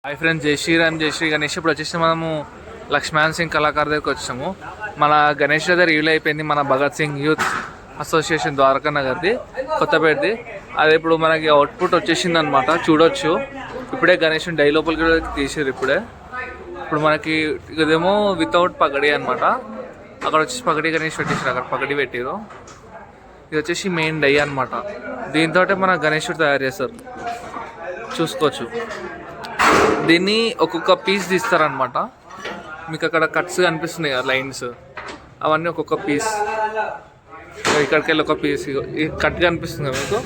Hi friends, జై శ్రీరామ్, జై శ్రీ గణేష్. ఇప్పుడు వచ్చేసి మనము లక్ష్మణ్ సింగ్ కళాకారు దగ్గరికి వచ్చాము. మన గణేష్ దగ్గర రివీల్ అయిపోయింది మన భగత్ సింగ్ యూత్ అసోసియేషన్ ద్వారకా నగర్ది, కొత్తపేటది. అది ఇప్పుడు మనకి అవుట్పుట్ వచ్చేసింది అనమాట, చూడొచ్చు. ఇప్పుడే గణేష్ డై లోపలికి తీసారు. ఇప్పుడు మనకి ఇదేమో వితౌట్ పగడి అనమాట. అక్కడ వచ్చేసి పగడి గణేష్ పెట్టేసారు, అక్కడ పగడి పెట్టారు. ఇది వచ్చేసి మెయిన్ డై అనమాట. దీంతో మన గణేషుడు తయారు చేస్తారు, చూసుకోవచ్చు. దీన్ని ఒక్కొక్క పీస్ తీస్తారనమాట. మీకు అక్కడ కట్స్ కనిపిస్తున్నాయి కదా, లైన్స్, అవన్నీ ఒక్కొక్క పీస్. ఇక్కడికి వెళ్ళి ఒక పీస్, ఈ కట్ కనిపిస్తుంది కదా మీకు,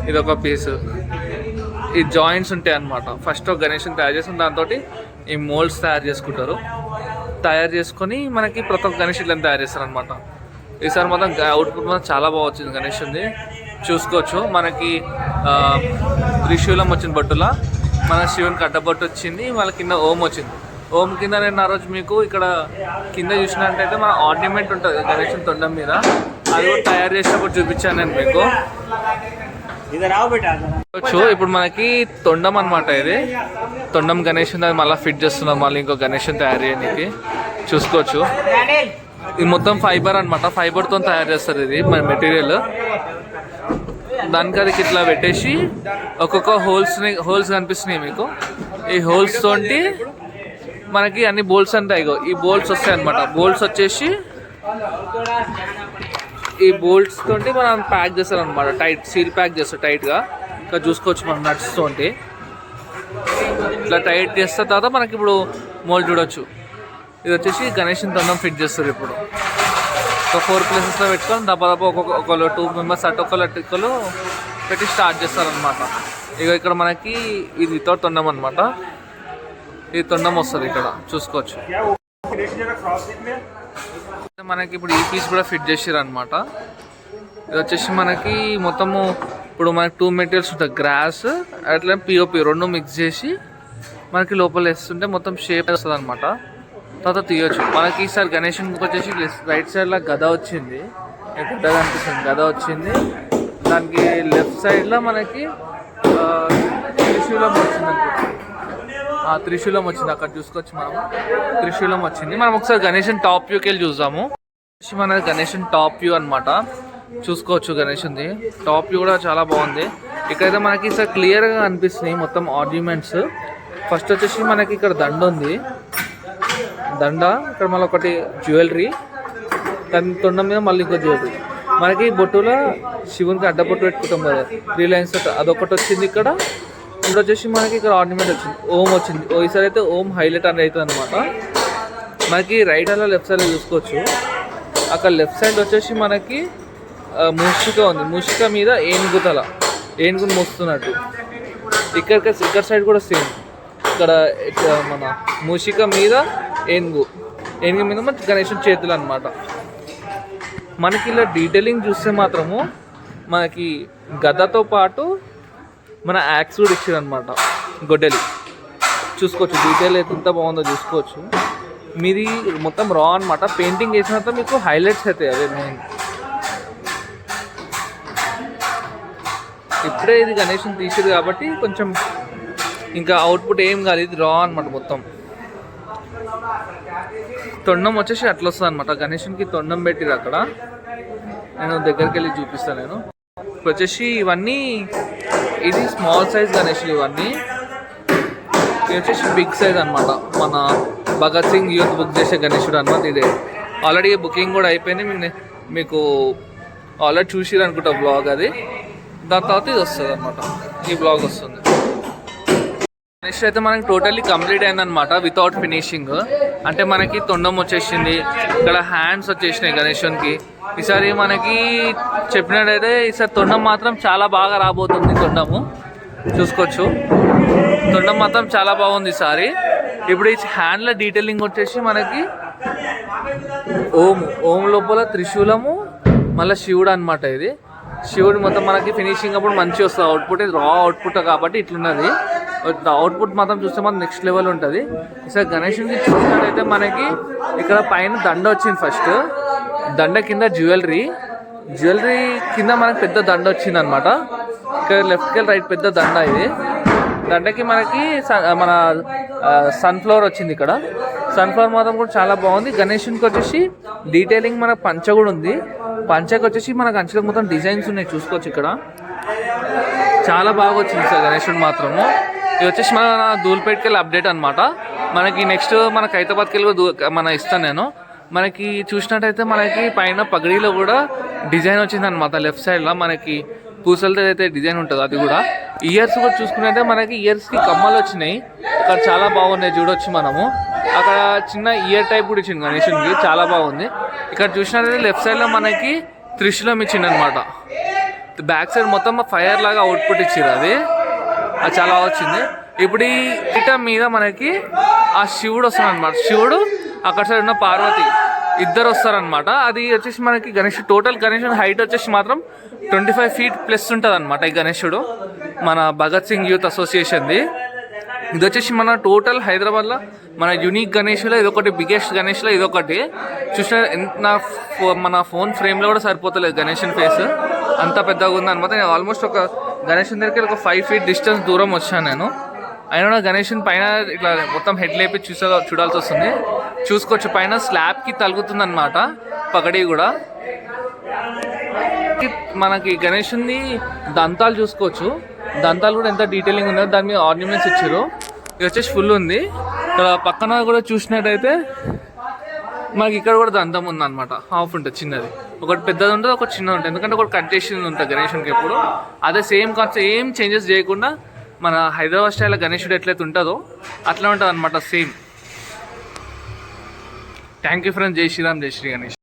ఇది ఒక పీసు. ఈ జాయింట్స్ ఉంటాయి అన్నమాట. ఫస్ట్ ఒక గణేష్ని తయారు చేసుకుని దాంతో ఈ మోల్డ్స్ తయారు చేసుకుంటారు. తయారు చేసుకొని మనకి ప్రతి ఒక్క గణేష్ ఇట్లా తయారు చేస్తారనమాట. ఈసారి మాత్రం అవుట్పుట్ మాత్రం చాలా బాగా వచ్చింది గణేష్ ఉంది, చూసుకోవచ్చు. మనకి త్రిశూలం వచ్చిన బొట్టులా మన శివునికి అడ్డబొట్టు వచ్చింది, మళ్ళీ కింద ఓం వచ్చింది. ఓం కింద నేను ఆ రోజు మీకు ఇక్కడ కింద చూసినట్టయితే మన ఆర్నమెంట్ ఉంటుంది గణేశుని తొండం మీద, అది కూడా తయారు చేసినప్పుడు చూపించాను నేను మీకు. ఇప్పుడు మనకి తొండం అనమాట, ఇది తొండం గణేశుని అది మళ్ళీ ఫిట్ చేస్తున్నాం, మళ్ళీ ఇంకో గణేశుని తయారు చేయడానికి, చూసుకోవచ్చు. ఇది మొత్తం ఫైబర్ అనమాట, ఫైబర్తో తయారు చేస్తారు ఇది మన మెటీరియల్. దానికి అది ఇట్లా పెట్టేసి ఒక్కొక్క హోల్స్ కనిపిస్తున్నాయి మీకు. ఈ హోల్స్ తోటి మనకి అన్ని బోల్ట్స్ అంటాయి, ఈ బోల్ట్స్ వస్తాయి అనమాట. బోల్ట్స్ వచ్చేసి ఈ బోల్ట్స్ తోటి మనం ప్యాక్ చేస్తారు అనమాట, టైట్ సీల్ ప్యాక్ చేస్తారు టైట్గా. ఇంకా చూసుకోవచ్చు మనం నట్స్ తోటి ఇట్లా టైట్ చేసిన తర్వాత మనకి ఇప్పుడు మోల్డ్ చూడొచ్చు. ఇది వచ్చేసి గణేష్ని తొండం ఫిట్ చేస్తారు. ఇప్పుడు ఒక 4 ప్లేసెస్లో పెట్టుకొని దప్ప ఒకళ్ళు 2 మెంబర్స్ అటుక్కలు పెట్టి స్టార్ట్ చేస్తారనమాట. ఇక్కడ మనకి ఇది వితౌట్ తొండం అనమాట, ఇది తొండం వస్తుంది ఇక్కడ, చూసుకోవచ్చు. మనకి ఇప్పుడు ఈ పీస్ కూడా ఫిట్ చేసారు అనమాట. ఇది వచ్చేసి మనకి మొత్తము ఇప్పుడు మనకి 2 మెటీరియల్స్ ఉంటాయి, గ్రాస్ అట్లా పిఓపి 2 మిక్స్ చేసి మనకి లోపల వేస్తుంటే మొత్తం షేప్ వస్తుంది అనమాట. తర్వాత తీయొచ్చు. మనకి ఈసారి గణేషునికి వచ్చేసి రైట్ సైడ్లో గద వచ్చింది, గద కనిపిస్తుంది, గద వచ్చింది. దానికి లెఫ్ట్ సైడ్లో మనకి త్రిశూలం వచ్చింది అనుకుంటా, త్రిశూలం వచ్చింది, అక్కడ చూసుకోవచ్చు మనం. త్రిశూలం వచ్చింది. మనం ఒకసారి గణేషన్ టాప్ వ్యూకి వెళ్ళి చూద్దాము. మన గణేషన్ టాప్ వ్యూ అనమాట, చూసుకోవచ్చు. గణేషుంది టాప్ వ్యూ కూడా చాలా బాగుంది. ఇక్కడైతే మనకి ఈసారి క్లియర్గా కనిపిస్తున్నాయి మొత్తం ఆర్గ్యుమెంట్స్. ఫస్ట్ వచ్చేసి మనకి ఇక్కడ దండ ఉంది, దండ, ఇక్కడ మళ్ళీ ఒకటి జ్యువెలరీ, దాని తొండం మీద మళ్ళీ ఇంకో జ్యువెలరీ. మనకి బొట్టులో శివునికి అడ్డబొట్టు పెట్టుకుంటాం కదా, 3 లైన్స్ అదొకటి వచ్చింది ఇక్కడ. ఇప్పుడు వచ్చేసి మనకి ఇక్కడ ఆర్నమెంట్ వచ్చింది, ఓం వచ్చింది. ఈసారి అయితే ఓం హైలైట్ అనేది అవుతుంది అనమాట. మనకి రైట్ సైడ్లో లెఫ్ట్ సైడ్లో చూసుకోవచ్చు. అక్కడ లెఫ్ట్ సైడ్ వచ్చేసి మనకి మూషిక ఉంది, మూషిక మీద ఏనుగుని మోస్తున్నట్టు. ఇక్కడ సైడ్ కూడా సేమ్, ఇక్కడ మన మూషిక మీద ఏనుగు మీద మన గణేశుని చేతులు అనమాట. మనకి ఇలా డీటెయిలింగ్ చూస్తే మాత్రము మనకి గదతో పాటు మన యాక్స్ కూడా ఇచ్చారు అనమాట, గొడ్డలి, చూసుకోవచ్చు. డీటెయిల్ అయితే ఎంత బాగుందో చూసుకోవచ్చు. మీది మొత్తం రా అనమాట, పెయింటింగ్ చేసినంత మీకు హైలైట్స్ అవుతాయి, అదే మెయిన్. ఇప్పుడే ఇది గణేశుని తీసేది కాబట్టి కొంచెం ఇంకా అవుట్పుట్ ఏం కాదు, ఇది రా అనమాట మొత్తం. తొండం వచ్చేసి అట్లా వస్తుంది అనమాట. గణేశునికి తొండం పెట్టిరు అక్కడ, నేను దగ్గరికి వెళ్ళి చూపిస్తాను. నేను ఇప్పుడు వచ్చేసి ఇవన్నీ, ఇది స్మాల్ సైజ్ గణేషులు ఇవన్నీ. ఇది వచ్చేసి బిగ్ సైజ్ అనమాట, మన భగత్ సింగ్ యూత్ బుక్ చేసే గణేశుడు అనమాట. ఇదే ఆల్రెడీ బుకింగ్ కూడా అయిపోయింది, మీకు ఆల్రెడీ చూసిరు అనుకుంటా బ్లాగ్ అది. దాని తర్వాత ఇది వస్తుంది అనమాట, ఈ బ్లాగ్ వస్తుంది. నెక్స్ట్ అయితే మనకి టోటల్లీ కంప్లీట్ అయిందనమాట వితౌట్ ఫినిషింగ్. అంటే మనకి తొండం వచ్చేసింది, ఇక్కడ హ్యాండ్స్ వచ్చేసినాయి గణేశునికి. ఈసారి మనకి చెప్పినట్టయితే ఈసారి తొండం మాత్రం చాలా బాగా రాబోతుంది. తొండము చూసుకోవచ్చు, తొండం మాత్రం చాలా బాగుంది ఈసారి. ఇప్పుడు ఈ హ్యాండ్ల డీటెయిలింగ్ వచ్చేసి మనకి ఓం లోపల త్రిశూలము, మళ్ళీ శివుడు అనమాట. ఇది శివుడు మొత్తం మనకి ఫినిషింగ్ అప్పుడు మంచిగా వస్తుంది అవుట్పుట్. ఇది రా అవుట్పుట్ కాబట్టి ఇట్లున్నది. అవుట్పుట్ మాత్రం చూస్తే మాత్రం నెక్స్ట్ లెవెల్ ఉంటుంది. ఈసారి గణేశునికి చూసినట్టయితే మనకి ఇక్కడ పైన దండ వచ్చింది, ఫస్ట్ దండ కింద జ్యువెలరీ కింద మనకి పెద్ద దండ వచ్చింది అనమాట. ఇక్కడ లెఫ్ట్కి వెళ్ళి రైట్ పెద్ద దండ ఇది. దాంట్లోకి మనకి మన సన్ఫ్లవర్ వచ్చింది ఇక్కడ. సన్ఫ్లవర్ మాత్రం కూడా చాలా బాగుంది. గణేషునికి వచ్చేసి డీటెయిలింగ్ మన పంచ కూడా ఉంది. పంచకి వచ్చేసి మనకు అంచులకు మొత్తం డిజైన్స్ ఉన్నాయి, చూసుకోవచ్చు ఇక్కడ. చాలా బాగా వచ్చింది సార్ గణేషుడు మాత్రము. ఇది వచ్చేసి మన ధూల్పేట్కి వెళ్ళి అప్డేట్ అనమాట. మనకి నెక్స్ట్ మనకి హైదరాబాద్కి వెళ్ళి ఇస్తాను నేను. మనకి చూసినట్టయితే మనకి పైన పగడీలో కూడా డిజైన్ వచ్చింది అనమాట. లెఫ్ట్ సైడ్లో మనకి పూసలతో అయితే డిజైన్ ఉంటుంది అది కూడా. ఇయర్స్ కూడా చూసుకున్నట్టే మనకి ఇయర్స్కి కమ్మలు వచ్చినాయి. అక్కడ చాలా బాగున్నాయి చూడొచ్చు మనము. అక్కడ చిన్న ఇయర్ టైప్ కూడా ఇచ్చింది గణేషునికి, చాలా బాగుంది. ఇక్కడ చూసినట్టయితే లెఫ్ట్ సైడ్లో మనకి త్రిశూలం ఇచ్చింది అనమాట. బ్యాక్ సైడ్ మొత్తం ఫైర్ లాగా అవుట్పుట్ ఇచ్చారు, అది చాలా వచ్చింది. ఇప్పుడు ఈ పీఠం మీద మనకి ఆ శివుడు వస్తాడు అనమాట. శివుడు అక్కడ సైడ్ ఉన్న పార్వతి ఇద్దరు వస్తారనమాట. అది వచ్చేసి మనకి టోటల్ గణేషుడు హైట్ వచ్చేసి మాత్రం 25 feet ప్లస్ ఉంటుంది అనమాట ఈ గణేషుడు. మన భగత్ సింగ్ యూత్ అసోసియేషన్ది. ఇది వచ్చేసి మన టోటల్ హైదరాబాద్లో మన యూనిక్ గణేష్లో ఇదొకటి, బిగ్గెస్ట్ గణేష్లో ఇదొకటి. చూసిన మన ఫోన్ ఫ్రేమ్లో కూడా సరిపోతలేదు గణేషన్ ఫేస్, అంత పెద్దగా ఉంది అనమాట. నేను ఆల్మోస్ట్ ఒక గణేషన్ దగ్గరికి ఒక 5 feet డిస్టెన్స్ దూరం వచ్చాను నేను. అయినా గణేషన్ పైన ఇట్లా మొత్తం హెడ్ లేపి చూడాల్సి వస్తుంది. చూసుకోవచ్చు పైన స్లాబ్కి తగులుతుంది అనమాట పగడి కూడా. మనకి గణేషుని దంతాలు చూసుకోవచ్చు, దంతాలు కూడా ఎంత డీటెయిలింగ్ ఉందో, దాని మీద ఆర్నమెంట్స్ ఇచ్చారు. ఇది వచ్చేసి ఫుల్ ఉంది. ఇక్కడ పక్కన కూడా చూసినట్టయితే మనకి ఇక్కడ కూడా దంతం ఉంది అనమాట. హాఫ్ ఉంటుంది, చిన్నది ఒకటి పెద్దది ఉంటుంది, ఒకటి చిన్నది ఉంటుంది. ఎందుకంటే ఒకటి కట్ చేసింది ఉంటుంది గణేషునికి ఎప్పుడు. అదే సేమ్ కాన్సెప్ట్, ఏం చేంజెస్ చేయకుండా మన హైదరాబాద్ స్టైల్లో గణేషుడు ఎట్లయితే ఉంటుందో అట్లా ఉంటుంది అనమాట సేమ్. Thank you friends. జై శ్రీరామ్, జై శ్రీ గణేష్.